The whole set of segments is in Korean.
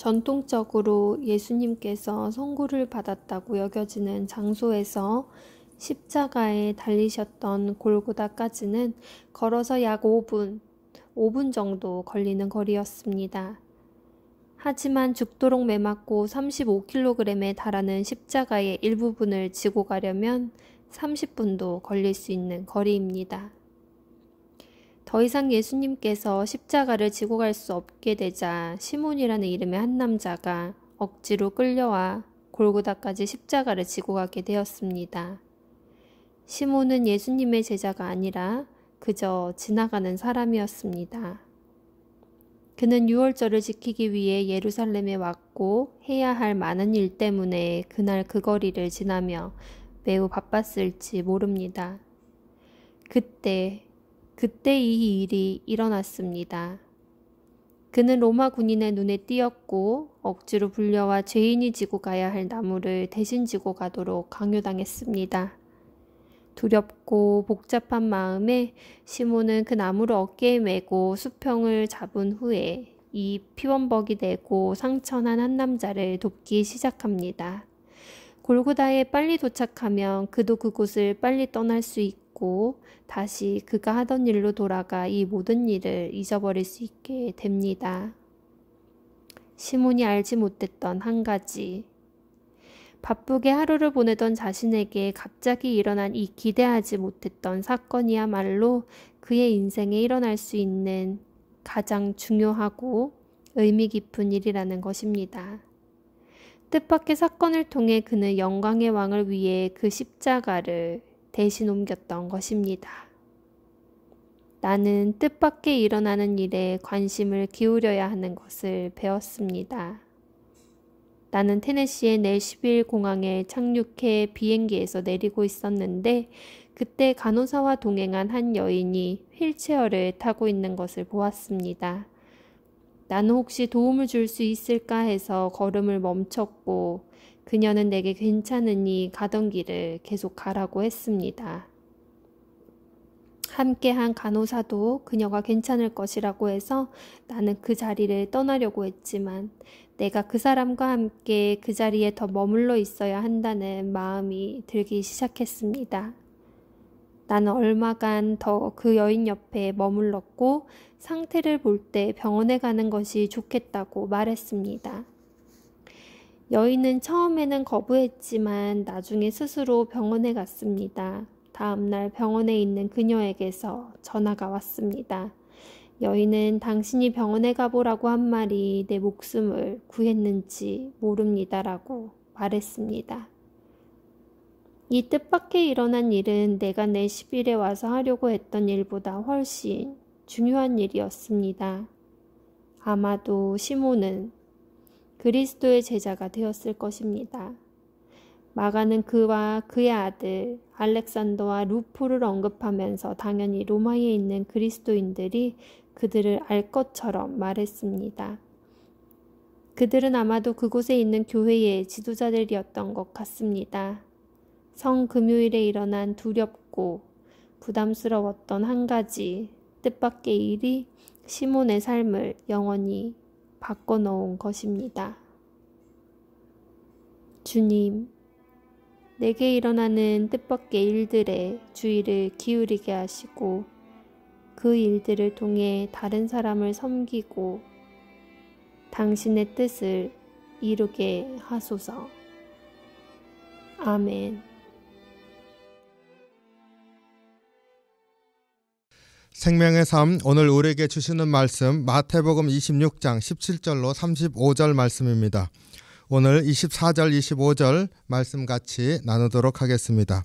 전통적으로 예수님께서 선고를 받았다고 여겨지는 장소에서 십자가에 달리셨던 골고다까지는 걸어서 약 5분 정도 걸리는 거리였습니다. 하지만 죽도록 매맞고 35kg에 달하는 십자가의 일부분을 지고 가려면 30분도 걸릴 수 있는 거리입니다. 더 이상 예수님께서 십자가를 지고 갈 수 없게 되자 시몬이라는 이름의 한 남자가 억지로 끌려와 골고다까지 십자가를 지고 가게 되었습니다. 시몬은 예수님의 제자가 아니라 그저 지나가는 사람이었습니다. 그는 유월절을 지키기 위해 예루살렘에 왔고 해야 할 많은 일 때문에 그날 그 거리를 지나며 매우 바빴을지 모릅니다. 그때 이 일이 일어났습니다. 그는 로마 군인의 눈에 띄었고 억지로 불려와 죄인이 지고 가야 할 나무를 대신 지고 가도록 강요당했습니다. 두렵고 복잡한 마음에 시몬은 그 나무를 어깨에 메고 수평을 잡은 후에 이 피원벅이 되고 상처난 한 남자를 돕기 시작합니다. 골고다에 빨리 도착하면 그도 그곳을 빨리 떠날 수 있고 다시 그가 하던 일로 돌아가 이 모든 일을 잊어버릴 수 있게 됩니다. 시몬이 알지 못했던 한 가지. 바쁘게 하루를 보내던 자신에게 갑자기 일어난 이 기대하지 못했던 사건이야말로 그의 인생에 일어날 수 있는 가장 중요하고 의미 깊은 일이라는 것입니다. 뜻밖의 사건을 통해 그는 영광의 왕을 위해 그 십자가를 대신 옮겼던 것입니다. 나는 뜻밖의 일어나는 일에 관심을 기울여야 하는 것을 배웠습니다. 나는 테네시의 넬시빌 공항에 착륙해 비행기에서 내리고 있었는데 그때 간호사와 동행한 한 여인이 휠체어를 타고 있는 것을 보았습니다. 나는 혹시 도움을 줄 수 있을까 해서 걸음을 멈췄고 그녀는 내게 괜찮으니 가던 길을 계속 가라고 했습니다. 함께한 간호사도 그녀가 괜찮을 것이라고 해서 나는 그 자리를 떠나려고 했지만 내가 그 사람과 함께 그 자리에 더 머물러 있어야 한다는 마음이 들기 시작했습니다. 나는 얼마간 더 그 여인 옆에 머물렀고 상태를 볼 때 병원에 가는 것이 좋겠다고 말했습니다. 여인은 처음에는 거부했지만 나중에 스스로 병원에 갔습니다. 다음날 병원에 있는 그녀에게서 전화가 왔습니다. 여인은 당신이 병원에 가보라고 한 말이 내 목숨을 구했는지 모릅니다라고 말했습니다. 이 뜻밖의 일어난 일은 내가 내 10일에 와서 하려고 했던 일보다 훨씬 중요한 일이었습니다. 아마도 시몬은 그리스도의 제자가 되었을 것입니다. 마가는 그와 그의 아들 알렉산더와 루포를 언급하면서 당연히 로마에 있는 그리스도인들이 그들을 알 것처럼 말했습니다. 그들은 아마도 그곳에 있는 교회의 지도자들이었던 것 같습니다. 성금요일에 일어난 두렵고 부담스러웠던 한 가지 뜻밖의 일이 시몬의 삶을 영원히 바꿔놓은 것입니다. 주님, 내게 일어나는 뜻밖의 일들에 주의를 기울이게 하시고 그 일들을 통해 다른 사람을 섬기고 당신의 뜻을 이루게 하소서. 아멘. 생명의 삶, 오늘 우리에게 주시는 말씀 마태복음 26장 17절로 35절 말씀입니다. 오늘 24절 25절 말씀 같이 나누도록 하겠습니다.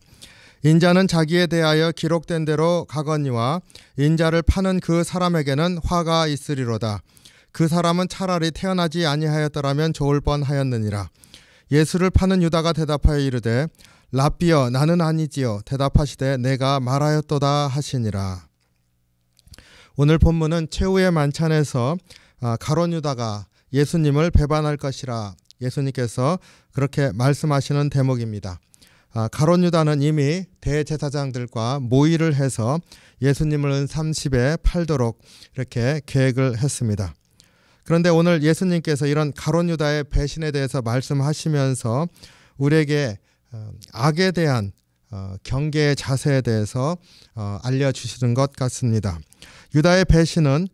인자는 자기에 대하여 기록된 대로 가거니와 인자를 파는 그 사람에게는 화가 있으리로다. 그 사람은 차라리 태어나지 아니하였더라면 좋을 뻔하였느니라. 예수를 파는 유다가 대답하여 이르되 랍비여 나는 아니지요. 대답하시되 내가 말하였도다 하시니라. 오늘 본문은 최후의 만찬에서 가룟 유다가 예수님을 배반할 것이라 예수님께서 그렇게 말씀하시는 대목입니다. 가룟 유다는 이미 대제사장들과 모의를 해서 예수님을 30에 팔도록 이렇게 계획을 했습니다. 그런데 오늘 예수님께서 이런 가룟 유다의 배신에 대해서 말씀하시면서 우리에게 악에 대한 경계의 자세에 대해서 알려주시는 것 같습니다. 유다의 배신은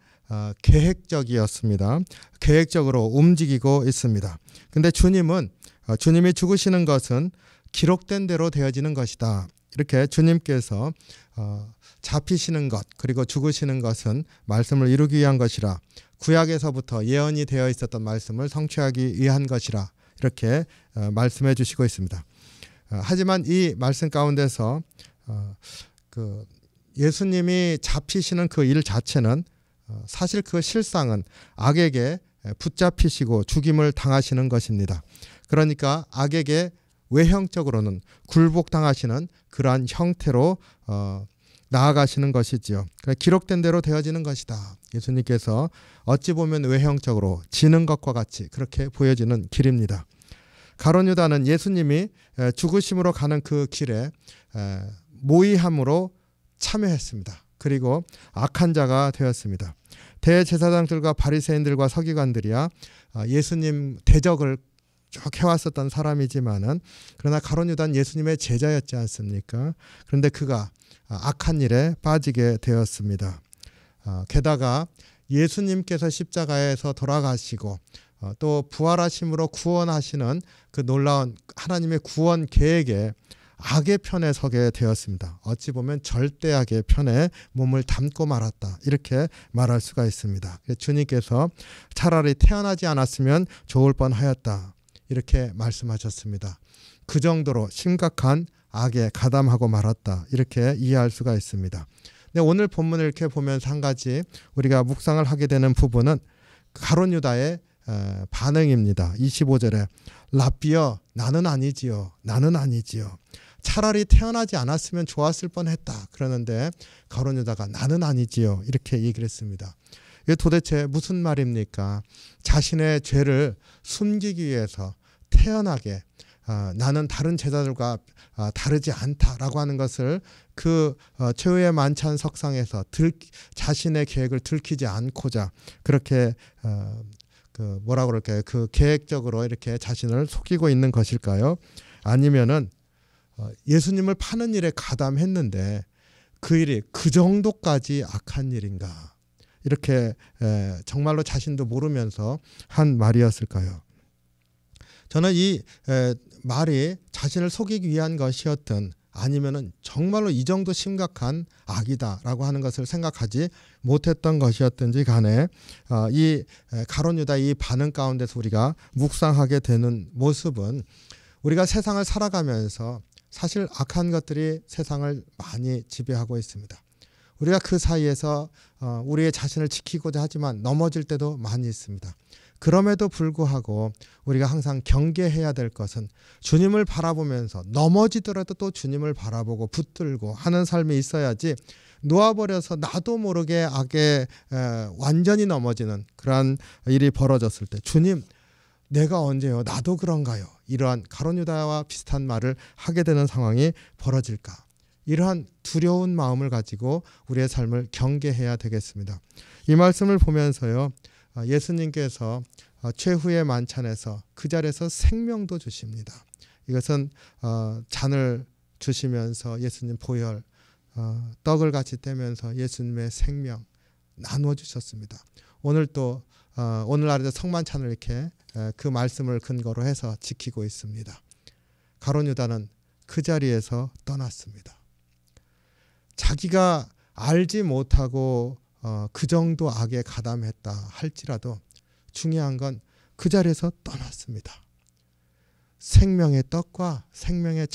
계획적이었습니다. 계획적으로 움직이고 있습니다. 근데 주님이 죽으시는 것은 기록된 대로 되어지는 것이다. 이렇게 주님께서 잡히시는 것 그리고 죽으시는 것은 말씀을 이루기 위한 것이라, 구약에서부터 예언이 되어 있었던 말씀을 성취하기 위한 것이라, 이렇게 말씀해 주시고 있습니다. 하지만 이 말씀 가운데서 예수님이 잡히시는 그 일 자체는 사실 그 실상은 악에게 붙잡히시고 죽임을 당하시는 것입니다. 그러니까 악에게 외형적으로는 굴복당하시는 그러한 형태로 나아가시는 것이지요. 그러니까 기록된 대로 되어지는 것이다. 예수님께서 어찌 보면 외형적으로 지는 것과 같이 그렇게 보여지는 길입니다. 가룟 유다는 예수님이 죽으심으로 가는 그 길에 모의함으로 참여했습니다. 그리고 악한 자가 되었습니다. 대제사장들과 바리새인들과 서기관들이야 예수님 대적을 쭉 해왔었던 사람이지만은, 그러나 가룟 유다는 예수님의 제자였지 않습니까? 그런데 그가 악한 일에 빠지게 되었습니다. 게다가 예수님께서 십자가에서 돌아가시고 또 부활하심으로 구원하시는 그 놀라운 하나님의 구원 계획에 악의 편에 서게 되었습니다. 어찌 보면 절대악의 편에 몸을 담고 말았다, 이렇게 말할 수가 있습니다. 주님께서 차라리 태어나지 않았으면 좋을 뻔하였다, 이렇게 말씀하셨습니다. 그 정도로 심각한 악에 가담하고 말았다, 이렇게 이해할 수가 있습니다. 근데 오늘 본문을 이렇게 보면서 한 가지 우리가 묵상을 하게 되는 부분은 가룟 유다의 반응입니다. 25절에 랍비여, 나는 아니지요. 나는 아니지요. 차라리 태어나지 않았으면 좋았을 뻔했다. 그러는데 가룟 유다가 나는 아니지요, 이렇게 얘기를 했습니다. 이게 도대체 무슨 말입니까? 자신의 죄를 숨기기 위해서 태연하게 나는 다른 제자들과 다르지 않다라고 하는 것을 그 최후의 만찬 석상에서 자신의 계획을 들키지 않고자 그렇게 뭐라고 그럴까요? 그 계획적으로 이렇게 자신을 속이고 있는 것일까요? 아니면은 예수님을 파는 일에 가담했는데 그 일이 그 정도까지 악한 일인가? 이렇게 정말로 자신도 모르면서 한 말이었을까요? 저는 이 말이 자신을 속이기 위한 것이었든 아니면은 정말로 이 정도 심각한 악이다라고 하는 것을 생각하지 못했던 것이었든지 간에 이 가룟 유다 이 반응 가운데서 우리가 묵상하게 되는 모습은, 우리가 세상을 살아가면서 사실 악한 것들이 세상을 많이 지배하고 있습니다. 우리가 그 사이에서 우리의 자신을 지키고자 하지만 넘어질 때도 많이 있습니다. 그럼에도 불구하고 우리가 항상 경계해야 될 것은 주님을 바라보면서 넘어지더라도 또 주님을 바라보고 붙들고 하는 삶이 있어야지, 놓아버려서 나도 모르게 악에 완전히 넘어지는 그러한 일이 벌어졌을 때 주님, 내가 언제요? 나도 그런가요? 이러한 가룟 유다와 비슷한 말을 하게 되는 상황이 벌어질까? 이러한 두려운 마음을 가지고 우리의 삶을 경계해야 되겠습니다. 이 말씀을 보면서요, 예수님께서 최후의 만찬에서 그 자리에서 생명도 주십니다. 이것은 잔을 주시면서 예수님 보혈, 떡을 같이 떼면서 예수님의 생명 나누어 주셨습니다. 오늘 또 오늘날에도 성만찬을 이렇게 그 말씀을 근거로 해서 지키고 있습니다. 가룟 유다는 그 자리에서 떠났습니다. 자기가 알지 못하고 그 정도 악에 가담했다 할지라도 중요한 건 그 자리에서 떠났습니다. 생명의 떡과 생명의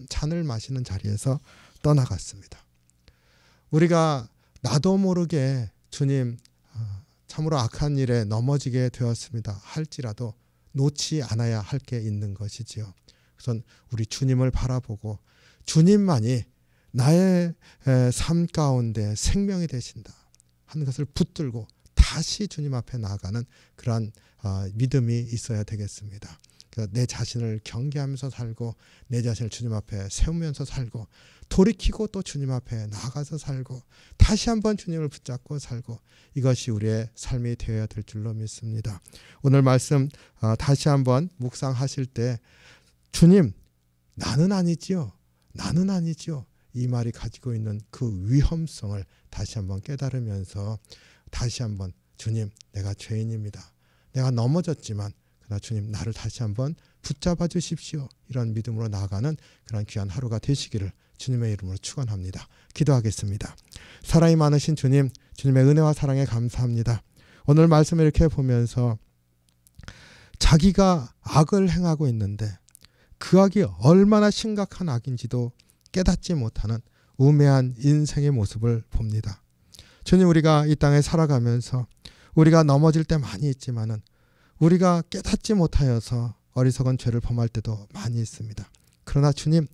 잔을 마시는 자리에서 떠나갔습니다. 우리가 나도 모르게 주님 참으로 악한 일에 넘어지게 되었습니다 할지라도 놓지 않아야 할 게 있는 것이지요. 그래서 우리 주님을 바라보고 주님만이 나의 삶 가운데 생명이 되신다 하는 것을 붙들고 다시 주님 앞에 나아가는 그러한 믿음이 있어야 되겠습니다. 내 자신을 경계하면서 살고 내 자신을 주님 앞에 세우면서 살고 돌이키고 또 주님 앞에 나아가서 살고 다시 한번 주님을 붙잡고 살고 이것이 우리의 삶이 되어야 될 줄로 믿습니다. 오늘 말씀 다시 한번 묵상하실 때 주님 나는 아니지요. 나는 아니지요. 이 말이 가지고 있는 그 위험성을 다시 한번 깨달으면서 다시 한번 주님 내가 죄인입니다. 내가 넘어졌지만 그러나 주님 나를 다시 한번 붙잡아 주십시오. 이런 믿음으로 나아가는 그런 귀한 하루가 되시기를 주님의 이름으로 축원합니다. 기도하겠습니다. 사랑이 많으신 주님, 주님의 은혜와 사랑에 감사합니다. 오늘 말씀을 이렇게 보면서 자기가 악을 행하고 있는데 그 악이 얼마나 심각한 악인지도 깨닫지 못하는 우매한 인생의 모습을 봅니다. 주님 우리가 이 땅에 살아가면서 우리가 넘어질 때 많이 있지만은 우리가 깨닫지 못하여서 어리석은 죄를 범할 때도 많이 있습니다. 그러나 주님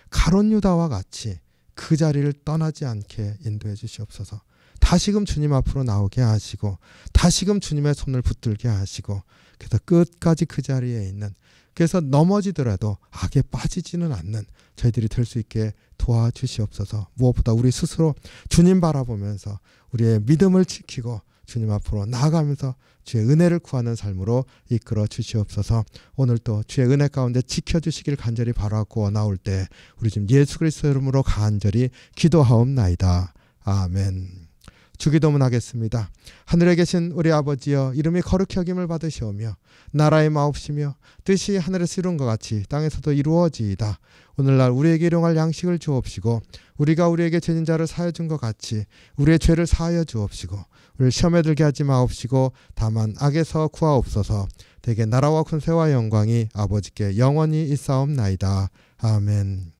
가룟 유다와 같이 그 자리를 떠나지 않게 인도해 주시옵소서. 다시금 주님 앞으로 나오게 하시고 다시금 주님의 손을 붙들게 하시고 그래서 끝까지 그 자리에 있는 그래서 넘어지더라도 악에 빠지지는 않는 저희들이 될 수 있게 도와주시옵소서. 무엇보다 우리 스스로 주님 바라보면서 우리의 믿음을 지키고 주님 앞으로 나아가면서 주의 은혜를 구하는 삶으로 이끌어 주시옵소서. 오늘도 주의 은혜 가운데 지켜주시길 간절히 바라고 나올 때 우리 지금 예수 그리스도 이름으로 간절히 기도하옵나이다. 아멘. 주기도문 하겠습니다. 하늘에 계신 우리 아버지여 이름이 거룩히 여김을 받으시오며 나라의 마옵시며 뜻이 하늘에서 이룬 것 같이 땅에서도 이루어지이다. 오늘날 우리에게 일용할 양식을 주옵시고 우리가 우리에게 죄진 자를 사하여 준 것 같이 우리의 죄를 사하여 주옵시고 우리를 시험에 들게 하지 마옵시고 다만 악에서 구하옵소서. 대개 나라와 권세와 영광이 아버지께 영원히 있사옵나이다. 아멘.